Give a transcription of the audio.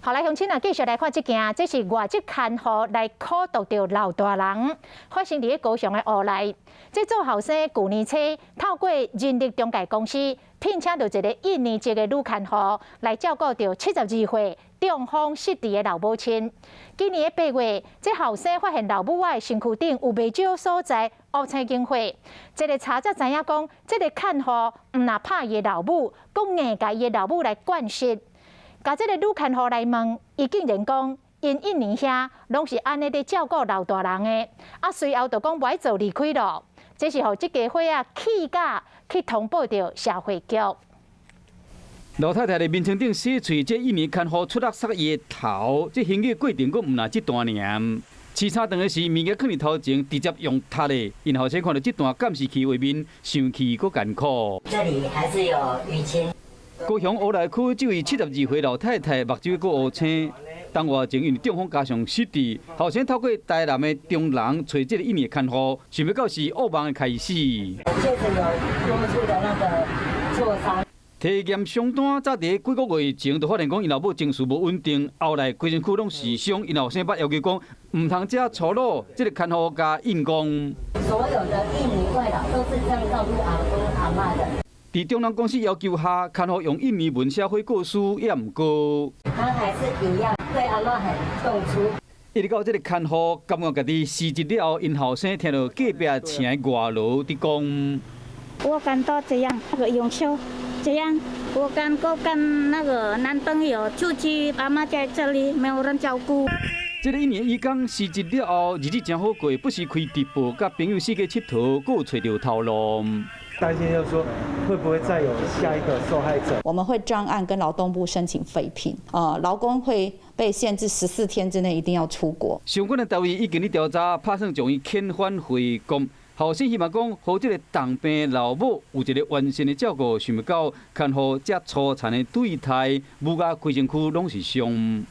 后来乡亲啊，继续来看这件，这是外籍看护来苦毒着老大人，发生伫高雄的屋内。这做后生去年初透过人力中介公司聘请到一个印尼籍的女看护来照顾着72岁中风失智的老母亲。今年的8月，这后生发现老母的身躯顶有未少所在乌青经血，这个查才知影讲，这个看护唔那怕伊的老母，讲硬甲伊的老母来灌食。甲这个女看护来问，伊竟然讲，因印尼遐拢是安尼咧照顾老大人的，啊随后就讲袂做离开咯。这是互这家伙啊气甲去通报着社会局。老太太的面床顶洗喙，这印尼看护出力塞伊的头，这行嘅过程佫唔那这段尔。饲差长的时，物件放伫头前，直接用踢的，因后生看到这段监视器画面，生气佫艰苦。这里还是有淤青。高雄乌来区这位72岁老太太，目睭佫乌青。当外前因为中风加上失智，后生透过台南的中人找这个印尼看护，想要到是噩梦的开始。确实有多处的那个挫伤。体检伤单，早伫几个月前就发现讲，因老母情绪无稳定，后来规身躯拢是伤，因后生捌要求讲，唔通遮粗鲁，这个看护加硬功。所有的印尼外劳都是这样照顾阿公阿嬷的。伫中南公司要求下，看护用印尼文写悔过书也唔过。他还是一样对阿嬷很动粗。一直到这个看护感觉家己辞职了后，因后生听到隔壁请的外劳伫讲。我感到这样那个永秋，这样我跟那个男朋友出去，阿嬷在这里没有人照顾。这个一年伊讲辞职了后，日子真好过，不时开直播，甲朋友四处佚佗，佫有找到头路。担心就是说，会不会再有下一个受害者？我们会专案跟劳动部申请废聘，劳工会被限制14天之内一定要出国。相关的单位已经咧调查，打算将伊遣返回国。后生希望讲，好这个重病老母有一个完善的照顾，想要到看护遮粗残的对待，母甲规身躯拢是伤。